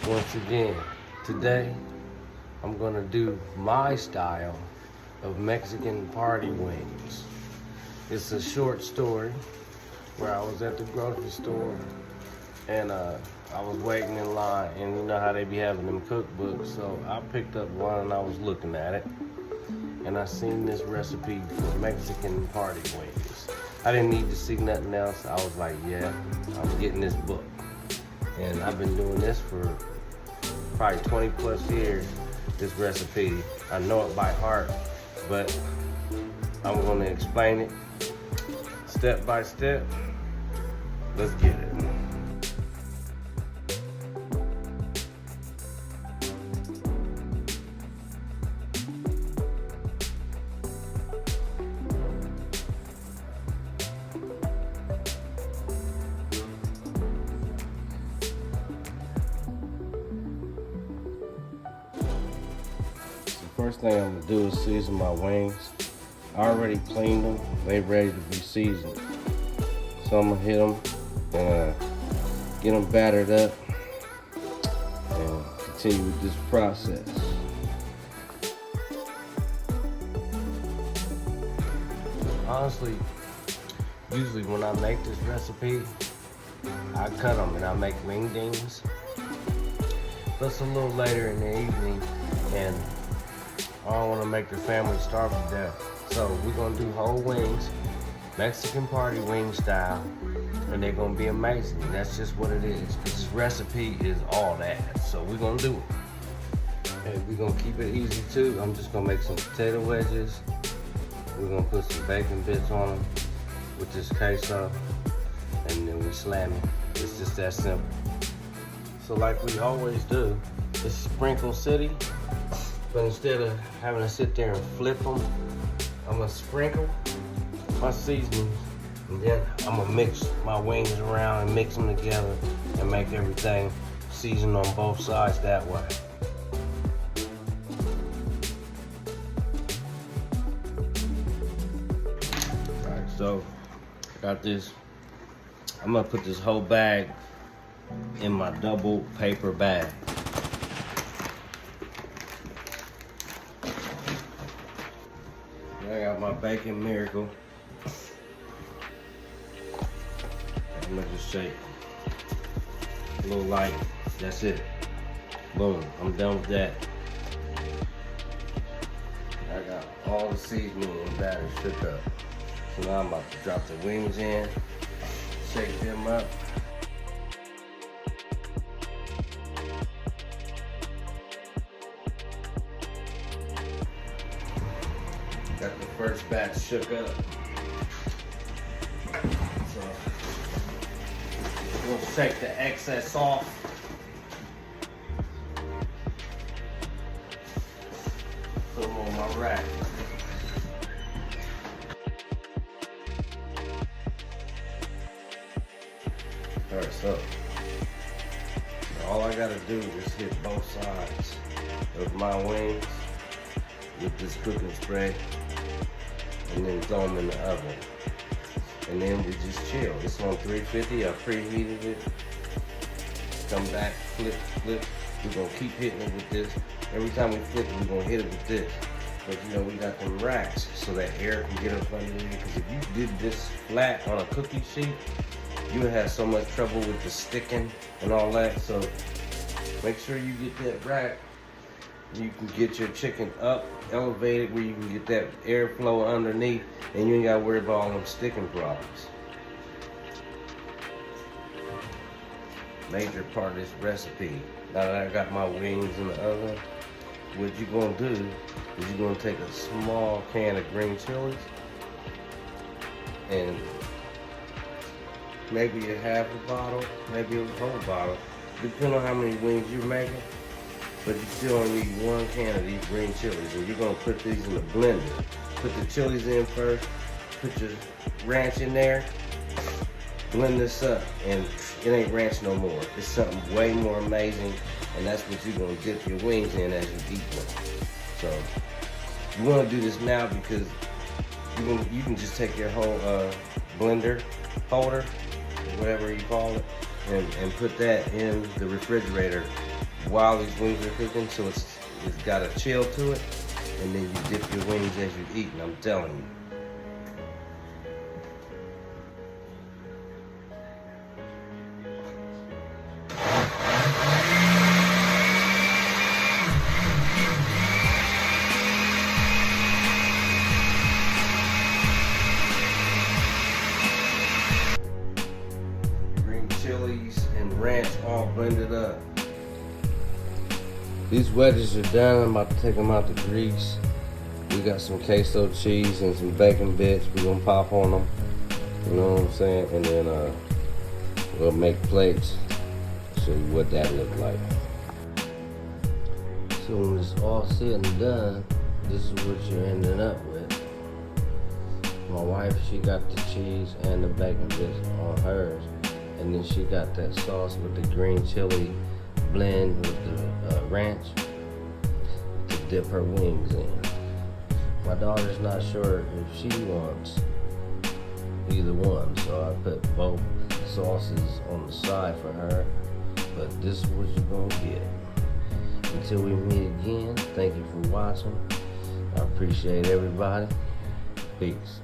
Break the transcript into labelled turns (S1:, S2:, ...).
S1: Once again, today I'm gonna do my style of Mexican party wings. It's a short story where I was at the grocery store and I was waiting in line, and you know how they be having them cookbooks, so I picked up one and I was looking at it and I seen this recipe for Mexican party wings. I didn't need to see nothing else. I was like, yeah, I'm getting this book. And I've been doing this for probably 20 plus years, this recipe. I know it by heart, but I'm gonna explain it step by step. Let's get it. First thing I'm gonna do is season my wings. I already cleaned them, they ready to be seasoned. So I'm gonna hit them and get them battered up and continue with this process. Honestly, usually when I make this recipe, I cut them and I make wing dings. But it's a little later in the evening and I don't want to make the family starve to death. So we're going to do whole wings, Mexican party wing style, and they're going to be amazing. That's just what it is. This recipe is all that. So we're going to do it. And we're going to keep it easy too. I'm just going to make some potato wedges. We're going to put some bacon bits on them with this queso, and then we slam it. It's just that simple. So like we always do, it's Sprinkle City. But instead of having to sit there and flip them, I'm gonna sprinkle my seasonings, and then I'm gonna mix my wings around and mix them together and make everything seasoned on both sides that way. Alright, so I got this. I'm gonna put this whole bag in my double paper bag. I got my bacon miracle. I'm gonna just shake a little light. That's it. Boom. I'm done with that. I got all the seasoning and batter shook up. So now I'm about to drop the wings in, shake them up. Got the first batch shook up. So we'll shake the excess off. Put them on my rack. Alright, so all I gotta do is hit both sides of my wings with this cooking spray, and then throw them in the oven. And then we just chill. It's on 350, I preheated it. Come back, flip, flip. We're gonna keep hitting it with this. Every time we flip it, we're gonna hit it with this. But you know, we got them racks so that air can get up under there. Because if you did this flat on a cookie sheet, you would have so much trouble with the sticking and all that. So make sure you get that rack. You can get your chicken up, elevated, where you can get that airflow underneath, and you ain't gotta worry about all them sticking problems. Major part of this recipe. Now that I got my wings in the oven, what you're gonna do is you're gonna take a small can of green chilies and maybe a half a bottle, maybe a whole bottle, depending on how many wings you're making. But you still only need one can of these green chilies, and you're gonna put these in the blender. Put the chilies in first, put your ranch in there, blend this up, and it ain't ranch no more. It's something way more amazing, and that's what you're gonna dip your wings in as you eat them. So you wanna do this now because you can just take your whole blender holder, whatever you call it, and put that in the refrigerator while these wings are cooking, so it's got a chill to it, and then you dip your wings as you eat, and I'm telling you. Green chilies and ranch all blended up. These wedges are done. I'm about to take them out the grease. We got some queso cheese and some bacon bits. We're gonna pop on them. You know what I'm saying? And then we'll make plates. Show you what that look like. So when it's all said and done, this is what you're ending up with. My wife, she got the cheese and the bacon bits on hers. And then she got that sauce with the green chili blend with the ranch to dip her wings in. My daughter's not sure if she wants either one, so I put both sauces on the side for her, but this is what you're gonna get. Until we meet again, thank you for watching. I appreciate everybody. Peace.